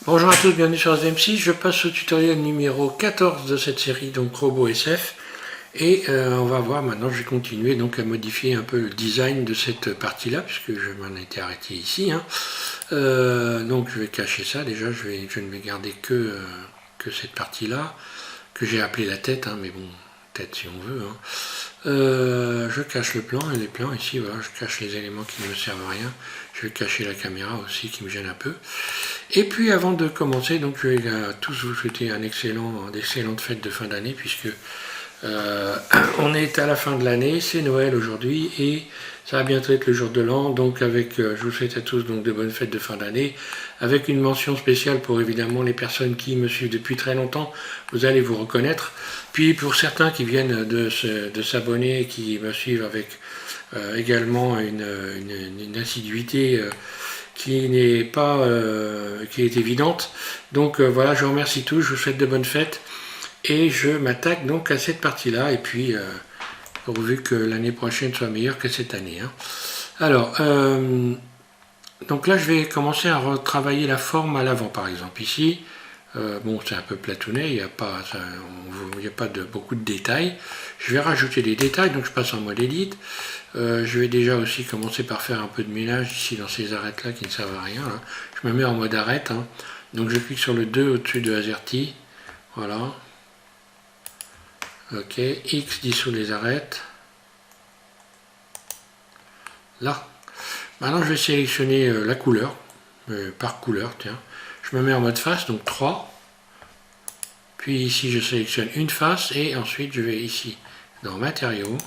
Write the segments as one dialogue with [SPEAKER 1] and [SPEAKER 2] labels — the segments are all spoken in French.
[SPEAKER 1] Bonjour à tous, bienvenue sur SDM6. Je passe au tutoriel numéro 14 de cette série, donc Robot SF. Et on va voir maintenant, je vais continuer donc à modifier un peu le design de cette partie-là, puisque je m'en étais arrêté ici. Donc je vais cacher ça, déjà je ne vais garder que cette partie-là, que j'ai appelée la tête, mais bon, tête si on veut. Je cache le plan et les plans ici, voilà, je cache les éléments qui ne me servent à rien. Je vais cacher la caméra aussi qui me gêne un peu. Et puis avant de commencer, donc je vais à tous vous souhaiter d'excellentes fêtes de fin d'année, puisque on est à la fin de l'année, c'est Noël aujourd'hui et ça va bientôt être le jour de l'an. Donc je vous souhaite à tous donc de bonnes fêtes de fin d'année, avec une mention spéciale pour évidemment les personnes qui me suivent depuis très longtemps. Vous allez vous reconnaître. Puis pour certains qui viennent de s'abonner et qui me suivent avec également une assiduité qui n'est pas qui est évidente. Donc voilà, je vous remercie tous, je vous souhaite de bonnes fêtes et je m'attaque donc à cette partie-là et puis pourvu que l'année prochaine soit meilleure que cette année. Alors, donc là je vais commencer à retravailler la forme à l'avant par exemple. Ici, bon c'est un peu platounet, il n'y a pas, beaucoup de détails. Je vais rajouter des détails, donc je passe en mode Edit. Je vais déjà aussi commencer par faire un peu de ménage ici dans ces arêtes là qui ne servent à rien. Là. Je me mets en mode arête, donc je clique sur le 2 au-dessus de AZERTY, voilà. Ok, X dissout les arêtes. Là. Maintenant je vais sélectionner la couleur, par couleur, tiens. Je me mets en mode face, donc 3. Puis ici je sélectionne une face et ensuite je vais ici dans matériaux.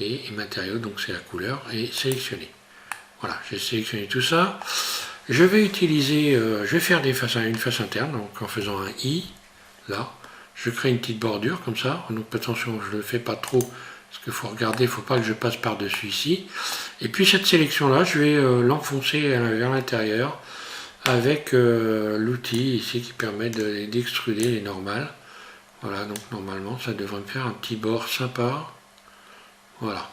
[SPEAKER 1] Et matériaux, donc c'est la couleur, et sélectionner. Voilà, j'ai sélectionné tout ça. Je vais utiliser, je vais faire une face interne, donc en faisant un I, là. Je crée une petite bordure comme ça. Donc attention, je ne le fais pas trop, parce qu'il faut regarder, il ne faut pas que je passe par-dessus ici. Et puis cette sélection-là, je vais l'enfoncer vers l'intérieur avec l'outil ici qui permet d'extruder les normales. Voilà, donc normalement, ça devrait me faire un petit bord sympa. Voilà.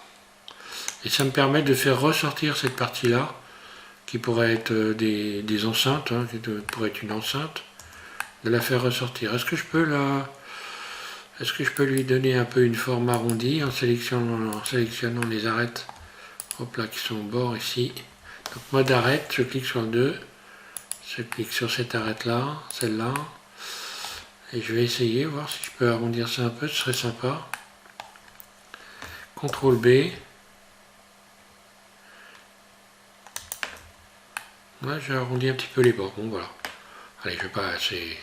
[SPEAKER 1] Et ça me permet de faire ressortir cette partie-là, qui pourrait être des enceintes, qui pourrait être une enceinte, de la faire ressortir. Est-ce que je peux lui donner un peu une forme arrondie en sélectionnant les arêtes, hop là, qui sont au bord ici. Donc mode arête, je clique sur le 2, je clique sur cette arête-là, celle-là, et je vais essayer, voir si je peux arrondir ça un peu, ce serait sympa. CTRL B. Là, j'ai arrondi un petit peu les bords. Bon, voilà. Allez, je vais pas assez.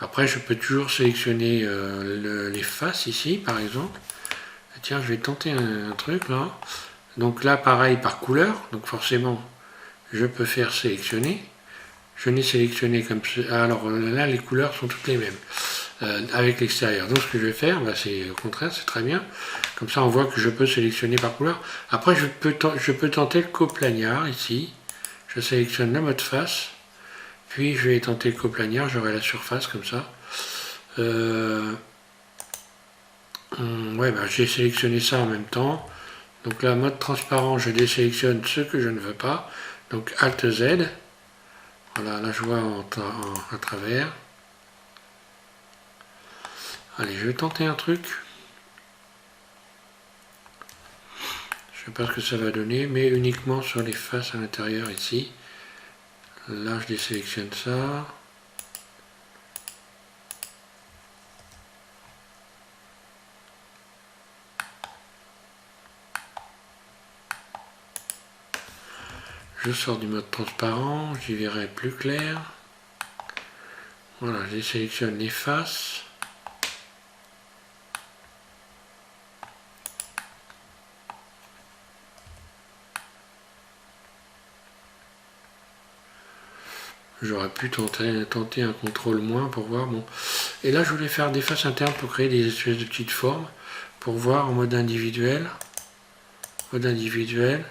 [SPEAKER 1] Après, je peux toujours sélectionner les faces ici, par exemple. Tiens, je vais tenter un truc là. Donc là, pareil, par couleur. Donc forcément, je peux faire sélectionner. Je n'ai sélectionné comme ça. Alors là, les couleurs sont toutes les mêmes. Avec l'extérieur. Donc ce que je vais faire, c'est au contraire, c'est très bien. Comme ça on voit que je peux sélectionner par couleur. Après je peux tenter le coplagnard ici. Je sélectionne le mode face. Puis je vais tenter le coplagnard, j'aurai la surface comme ça. J'ai sélectionné ça en même temps. Donc là, mode transparent, je désélectionne ce que je ne veux pas. Donc Alt Z. Voilà, là je vois à travers. Allez, je vais tenter un truc. Je ne sais pas ce que ça va donner, mais uniquement sur les faces à l'intérieur ici. Là, je désélectionne ça. Je sors du mode transparent, j'y verrai plus clair. Voilà, je désélectionne les faces. J'aurais pu tenter un contrôle moins pour voir. Bon. Et là, je voulais faire des faces internes pour créer des espèces de petites formes. Pour voir en mode individuel. Mode individuel.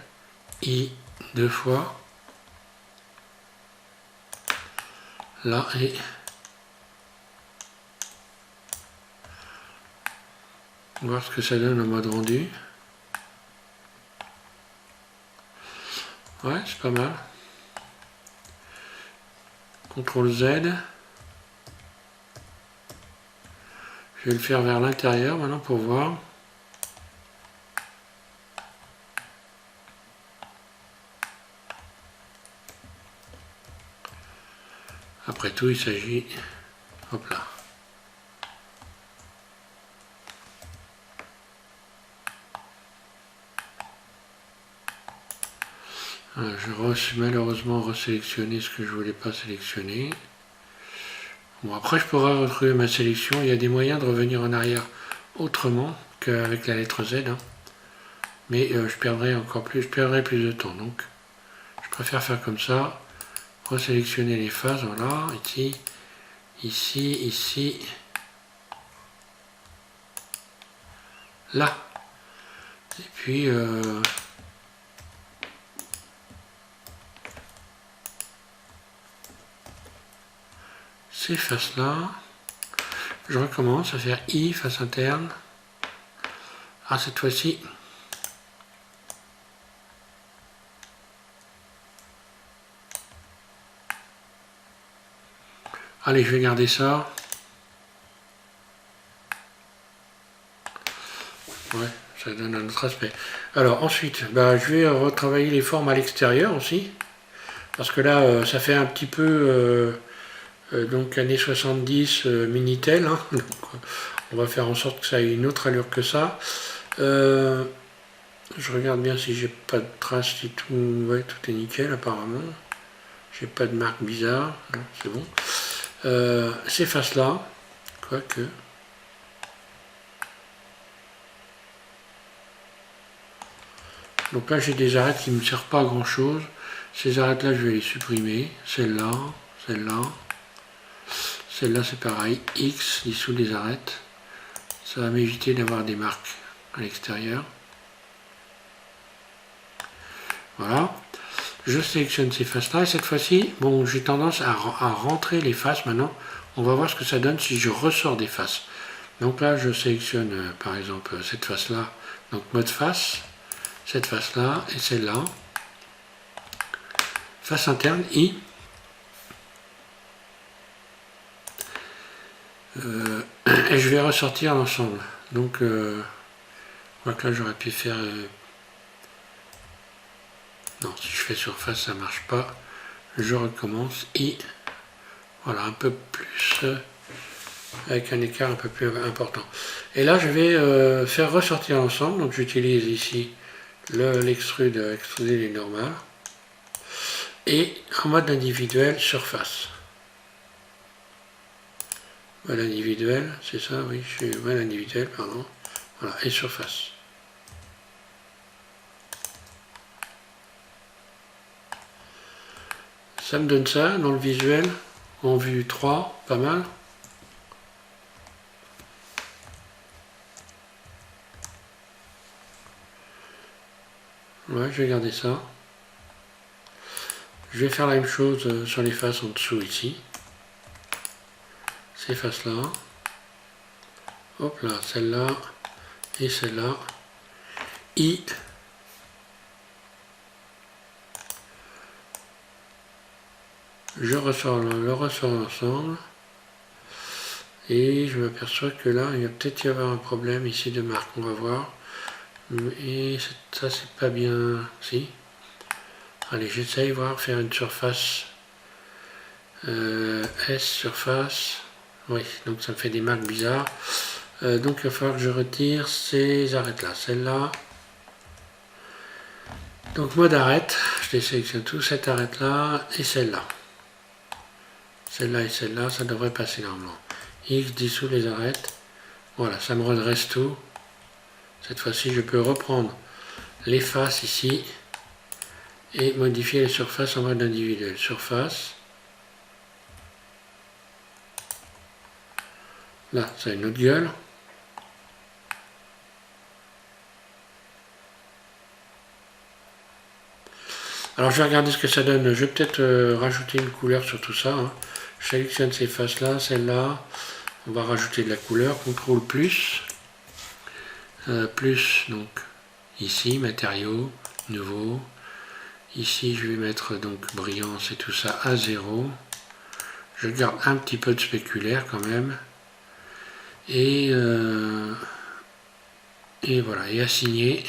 [SPEAKER 1] I 2 fois. Là et... voir ce que ça donne en mode rendu. Ouais, c'est pas mal. CTRL Z. Je vais le faire vers l'intérieur maintenant pour voir. Après tout, il s'agit... Hop là. Je malheureusement resélectionné ce que je voulais pas sélectionner. Bon, après je pourrais retrouver ma sélection. Il y a des moyens de revenir en arrière autrement qu'avec la lettre Z. Hein. Mais je perdrai plus de temps. Donc je préfère faire comme ça. Resélectionner les faces. Voilà. Ici, ici, ici. Là. Et puis... ces faces-là, je recommence à faire I, face interne. Ah, cette fois-ci, allez, je vais garder ça. Ouais, ça donne un autre aspect. Alors, ensuite, bah, je vais retravailler les formes à l'extérieur aussi. Parce que là, ça fait un petit peu... donc années 70 Minitel, hein. Donc, on va faire en sorte que ça ait une autre allure que ça. Je regarde bien si j'ai pas de traces, si tout, ouais, tout est nickel apparemment. J'ai pas de marque bizarre, c'est bon. Ces faces là, quoique. Donc là j'ai des arêtes qui ne me servent pas à grand chose. Ces arêtes là je vais les supprimer. Celle-là, celle-là. Celle-là c'est pareil, X dessous des arêtes. Ça va m'éviter d'avoir des marques à l'extérieur. Voilà. Je sélectionne ces faces-là et cette fois-ci, bon, j'ai tendance à rentrer les faces maintenant. On va voir ce que ça donne si je ressors des faces. Donc là, je sélectionne par exemple cette face-là, donc mode face, cette face-là et celle-là. Face interne, I. Et je vais ressortir l'ensemble. Donc, je vois que là j'aurais pu faire... non, si je fais surface, ça marche pas. Je recommence. I. Voilà, un peu plus... avec un écart un peu plus important. Et là, je vais faire ressortir l'ensemble. Donc, j'utilise ici l'extrude, extruder les normales. Et en mode individuel, surface. Mode individuel, c'est ça, oui, je suis mode individuel, pardon. Voilà, et surface. Ça me donne ça dans le visuel, en vue 3, pas mal. Ouais, je vais garder ça. Je vais faire la même chose sur les faces en dessous ici. Ces faces-là. Hop là, celle-là et celle-là. I. Je ressors le ressort ensemble. Et je m'aperçois que là, il va peut-être y avoir un problème ici de marque. On va voir. Et ça, c'est pas bien. Si. Allez, j'essaye voir faire une surface. S surface. Oui, donc ça me fait des marques bizarres. Donc il va falloir que je retire ces arêtes-là. Celle-là. Donc mode arête. Je les sélectionne tous. Cette arête-là et celle-là. Celle-là et celle-là, ça devrait passer normalement. X dessous les arêtes. Voilà, ça me redresse tout. Cette fois-ci, je peux reprendre les faces ici et modifier les surfaces en mode individuel. Surface. Là, ça a une autre gueule. Alors, je vais regarder ce que ça donne. Je vais peut-être rajouter une couleur sur tout ça. Hein. Je sélectionne ces faces-là, celle-là. On va rajouter de la couleur. CTRL plus. Plus, donc, ici, matériaux, nouveau. Ici, je vais mettre donc brillance et tout ça à 0. Je garde un petit peu de spéculaire quand même. Et voilà, et assigner.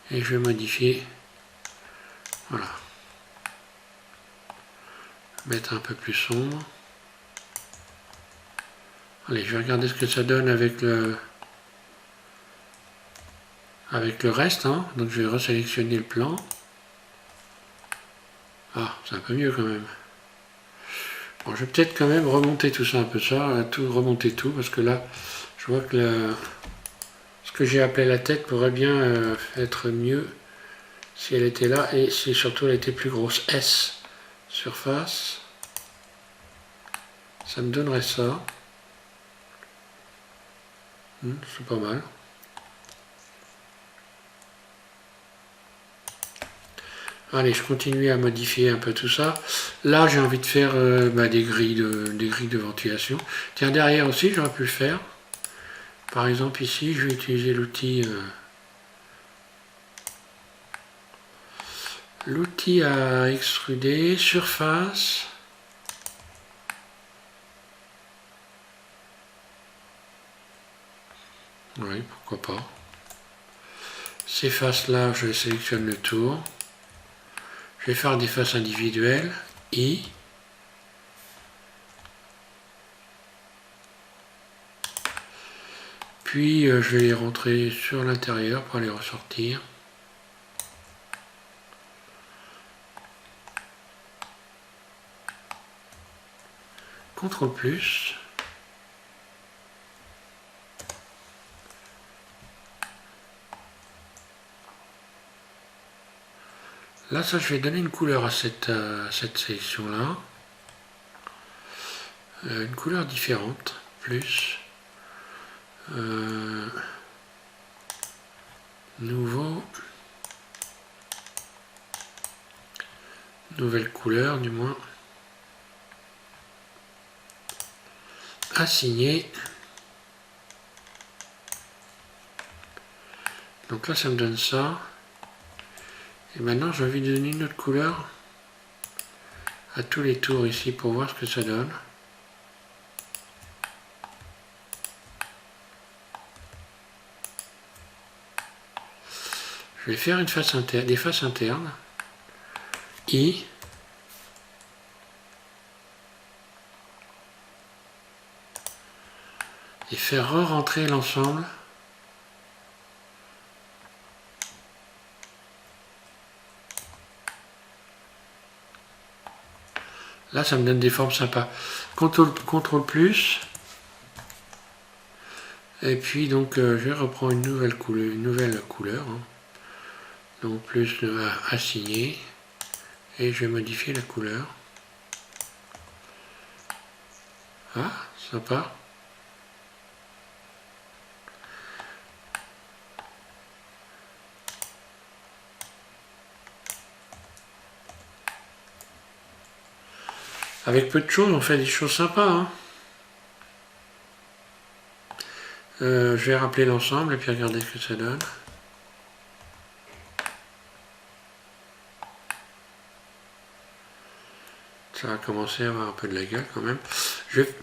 [SPEAKER 1] Et je vais modifier. Voilà. Mettre un peu plus sombre. Allez, je vais regarder ce que ça donne avec le reste. Hein. Donc je vais resélectionner le plan. Ah, c'est un peu mieux quand même. Bon, je vais peut-être quand même remonter tout ça un peu remonter tout, parce que là, je vois que ce que j'ai appelé la tête pourrait bien être mieux si elle était là, et si surtout elle était plus grosse. S, surface, ça me donnerait ça. C'est pas mal. Allez, je continue à modifier un peu tout ça. Là, j'ai envie de faire des grilles de ventilation. Tiens, derrière aussi, j'aurais pu le faire. Par exemple, ici, je vais utiliser l'outil à extruder, surface. Oui, pourquoi pas. Ces faces-là, je sélectionne le tour. Je vais faire des faces individuelles. I. Puis, je vais les rentrer sur l'intérieur pour les ressortir. CTRL plus. Là, ça, je vais donner une couleur à cette sélection-là. Une couleur différente. Plus. Nouveau. Nouvelle couleur, du moins. Assigner. Donc là, ça me donne ça. Et maintenant, j'ai envie de donner une autre couleur à tous les tours ici pour voir ce que ça donne. Je vais faire une face interne, des faces internes. I. Et faire re-rentrer l'ensemble. Là, ça me donne des formes sympas. CTRL plus. Et puis, donc, je reprends une nouvelle couleur. Hein. Donc, plus assigner. Et je vais modifier la couleur. Ah, sympa. Avec peu de choses, on fait des choses sympas. Hein. Je vais rappeler l'ensemble et puis regarder ce que ça donne. Ça va commencer à avoir un peu de la gueule quand même. Je vais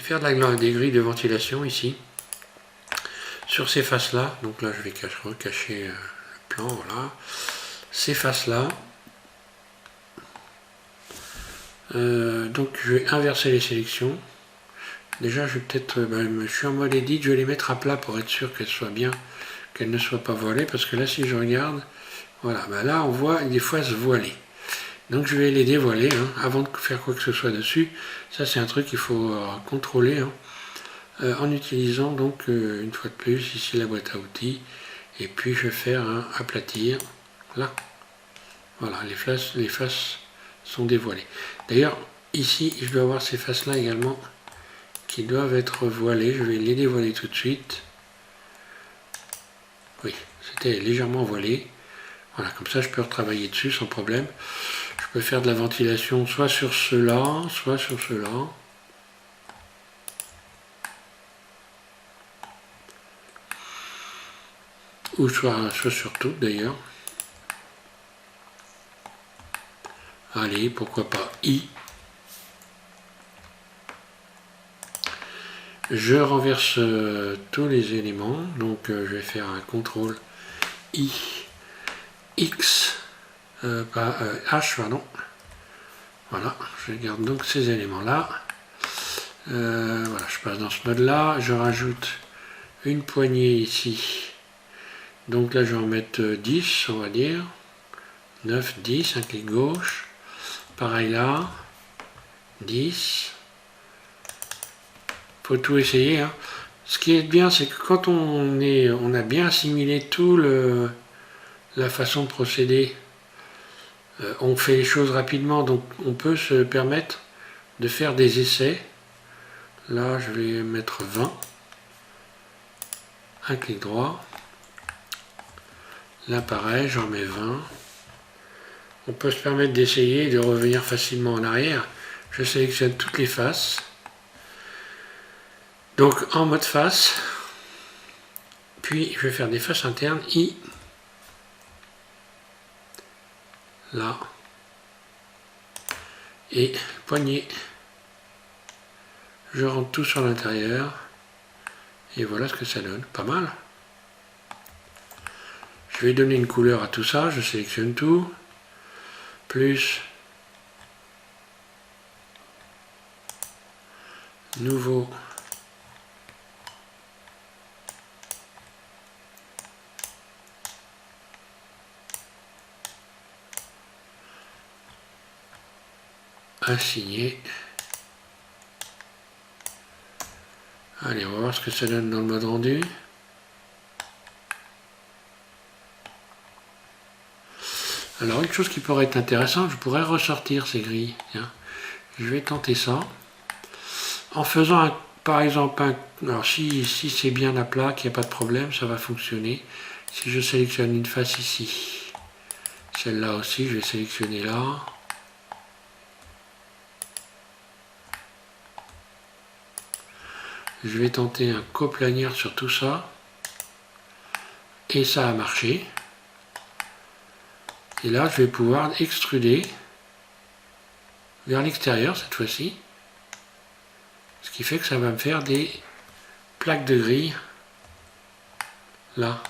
[SPEAKER 1] faire des grilles de ventilation ici. Sur ces faces-là. Donc là, je vais recacher le plan. Voilà. Ces faces-là. Donc je vais inverser les sélections. Déjà, je vais peut-être, je suis en mode edit, je vais les mettre à plat pour être sûr qu'elles soient bien, qu'elles ne soient pas voilées, parce que là, si je regarde, voilà, là, on voit des fois se voiler. Donc je vais les dévoiler, hein, avant de faire quoi que ce soit dessus. Ça, c'est un truc qu'il faut contrôler, hein, en utilisant donc, une fois de plus, ici la boîte à outils, et puis je vais faire un aplatir, là. Voilà, les faces sont dévoilées. D'ailleurs, ici, je dois avoir ces faces-là également, qui doivent être voilées. Je vais les dévoiler tout de suite. Oui, c'était légèrement voilé. Voilà, comme ça je peux retravailler dessus sans problème. Je peux faire de la ventilation soit sur ceux-là, soit sur ceux-là. Ou soit sur toutes d'ailleurs. Allez, pourquoi pas I. Je renverse tous les éléments, donc je vais faire un CTRL I, X, H, pardon. Voilà, je garde donc ces éléments-là. Voilà, je passe dans ce mode-là. Je rajoute une poignée ici. Donc là, je vais en mettre 10, on va dire. 9, 10, un clic gauche. Pareil là. 10. Faut tout essayer, hein. Ce qui est bien, c'est que quand on a bien assimilé tout la façon de procéder, on fait les choses rapidement, donc on peut se permettre de faire des essais. Là, je vais mettre 20. Un clic droit. Là, pareil, j'en mets 20. On peut se permettre d'essayer et de revenir facilement en arrière. Je sélectionne toutes les faces. Donc, en mode face. Puis, je vais faire des faces internes. I. Là. Et poignée. Je rentre tout sur l'intérieur. Et voilà ce que ça donne. Pas mal. Je vais donner une couleur à tout ça. Je sélectionne tout. Plus. Nouveau. Assigner. Allez, on va voir ce que ça donne dans le mode rendu. Alors, une chose qui pourrait être intéressante, je pourrais ressortir ces grilles. Tiens, je vais tenter ça. En faisant, par exemple, alors si c'est bien à plat, qu'il n'y a pas de problème, ça va fonctionner. Si je sélectionne une face ici, celle-là aussi, je vais sélectionner là. Je vais tenter un coplanière sur tout ça. Et ça a marché. Et là, je vais pouvoir extruder vers l'extérieur cette fois-ci. Ce qui fait que ça va me faire des plaques de grille. Là.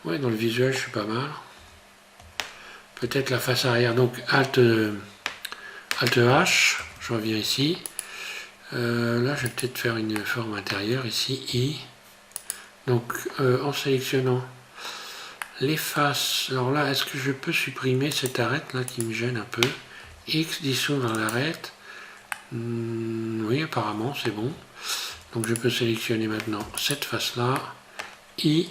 [SPEAKER 1] Ouais, dans le visuel, je suis pas mal. Peut-être la face arrière, donc Alt H, je reviens ici. Là, je vais peut-être faire une forme intérieure, ici, I. Donc, en sélectionnant les faces, alors là, est-ce que je peux supprimer cette arête là qui me gêne un peu? X, dissoudre l'arête. Oui, apparemment, c'est bon. Donc, je peux sélectionner maintenant cette face-là, I.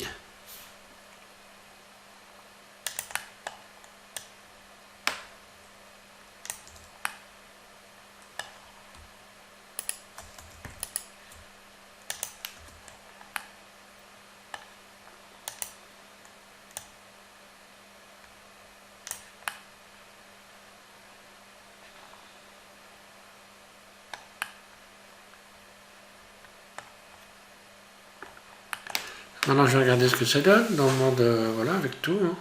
[SPEAKER 1] Maintenant, je vais regarder ce que ça donne dans le monde, voilà, avec tout. Hein.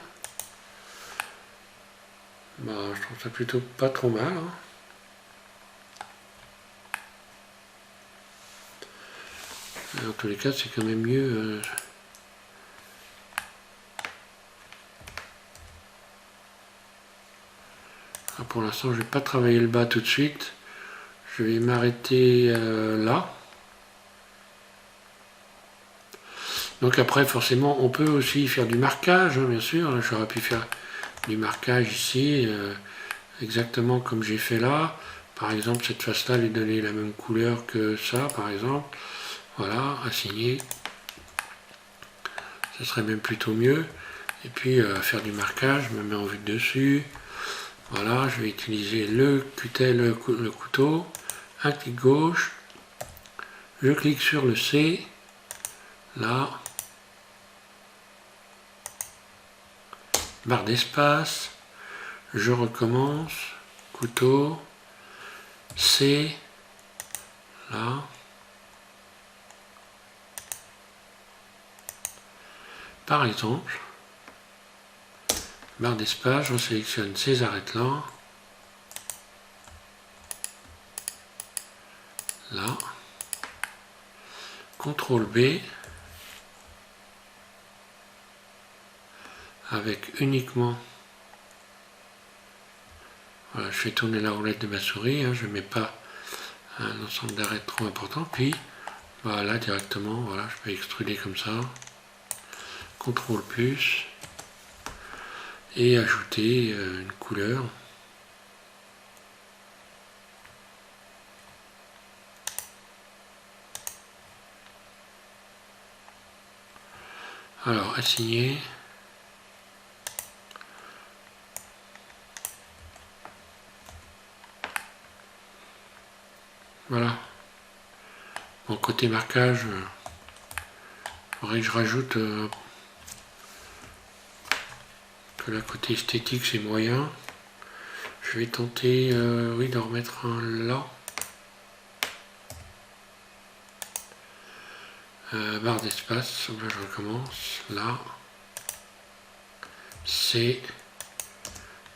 [SPEAKER 1] Bah, je trouve ça plutôt pas trop mal. Hein. En tous les cas, c'est quand même mieux. Pour l'instant, je ne vais pas travailler le bas tout de suite. Je vais m'arrêter là. Donc après, forcément, on peut aussi faire du marquage, hein, bien sûr. J'aurais pu faire du marquage ici, exactement comme j'ai fait là. Par exemple, cette face-là, lui donner la même couleur que ça, par exemple. Voilà, assigner. Ce serait même plutôt mieux. Et puis, faire du marquage, je me mets en vue de dessus. Voilà, je vais utiliser le couteau. Un clic gauche. Je clique sur le C. Là. Barre d'espace, je recommence, couteau, C, là, par exemple, barre d'espace, je sélectionne ces arêtes-là, là, CTRL B, avec uniquement, voilà, je fais tourner la roulette de ma souris, hein, je ne mets pas un ensemble d'arêtes trop important, puis voilà, directement, voilà, je peux extruder comme ça, CTRL plus, et ajouter une couleur. Alors, assigner. Voilà. Bon, côté marquage, il faudrait que je rajoute que la côté esthétique c'est moyen. Je vais tenter oui, de remettre un là. Barre d'espace, là je recommence, là, C,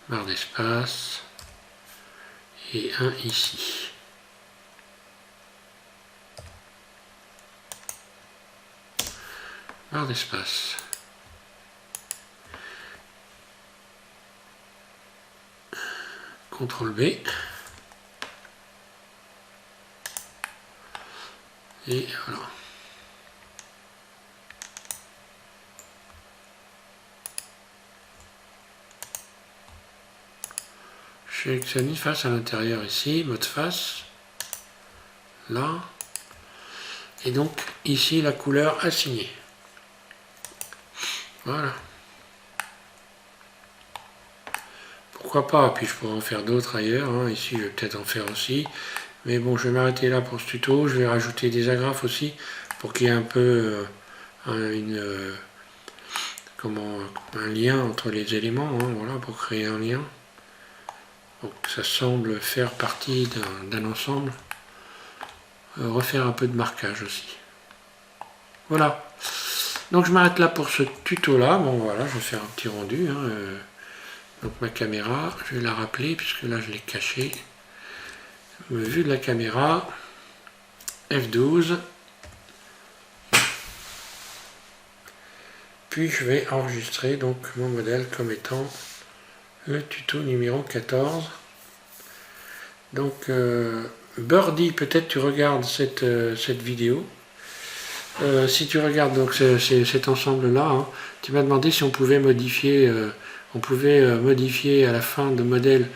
[SPEAKER 1] barre d'espace, et un ici. Barre d'espace. CTRL B. Et voilà. Je sélectionne une face à l'intérieur ici, mode face, là, et donc ici la couleur assignée. Voilà. Pourquoi pas, puis je pourrais en faire d'autres ailleurs, hein. Ici je vais peut-être en faire aussi, mais bon, je vais m'arrêter là pour ce tuto. Je vais rajouter des agrafes aussi, pour qu'il y ait un peu un lien entre les éléments, hein, voilà, pour créer un lien. Donc ça semble faire partie d'un ensemble. Refaire un peu de marquage aussi. Voilà. Donc je m'arrête là pour ce tuto là. Bon voilà, je vais faire un petit rendu. Hein. Donc ma caméra, je vais la rappeler puisque là je l'ai cachée. Vue de la caméra, F12. Puis je vais enregistrer donc mon modèle comme étant le tuto numéro 14. Donc Birdie, peut-être tu regardes cette vidéo. Si tu regardes donc cet ensemble-là, hein, tu m'as demandé si on pouvait modifier, à la fin de modèle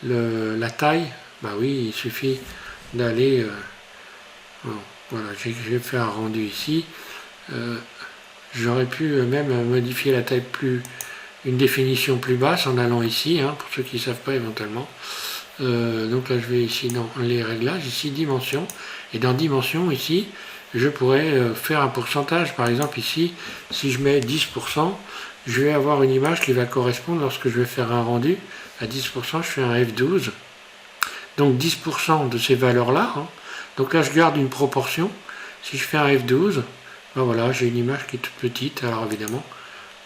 [SPEAKER 1] la taille. Bah oui, il suffit d'aller. Voilà, j'ai fait un rendu ici. J'aurais pu même modifier la taille une définition plus basse en allant ici, hein, pour ceux qui ne savent pas éventuellement. Donc là je vais ici dans les réglages, ici dimension, et dans dimension ici je pourrais faire un pourcentage. Par exemple ici, si je mets 10%, je vais avoir une image qui va correspondre lorsque je vais faire un rendu. À 10%, je fais un F12. Donc 10% de ces valeurs-là. Hein. Donc là, je garde une proportion. Si je fais un F12, ben voilà, j'ai une image qui est toute petite. Alors évidemment,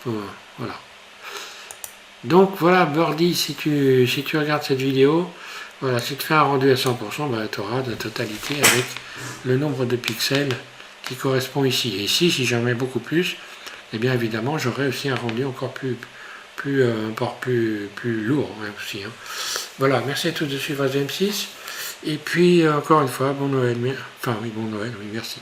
[SPEAKER 1] voilà. Donc voilà, Birdie, si tu regardes cette vidéo, voilà, si tu fais un rendu à 100%, ben, tu auras la totalité avec le nombre de pixels qui correspond ici. Et ici, si j'en mets beaucoup plus, eh bien évidemment, j'aurai aussi un rendu encore plus lourd hein, aussi. Hein. Voilà, merci à tous de suivre AZM6. Et puis, encore une fois, bon Noël. Enfin, oui, bon Noël, oui, merci.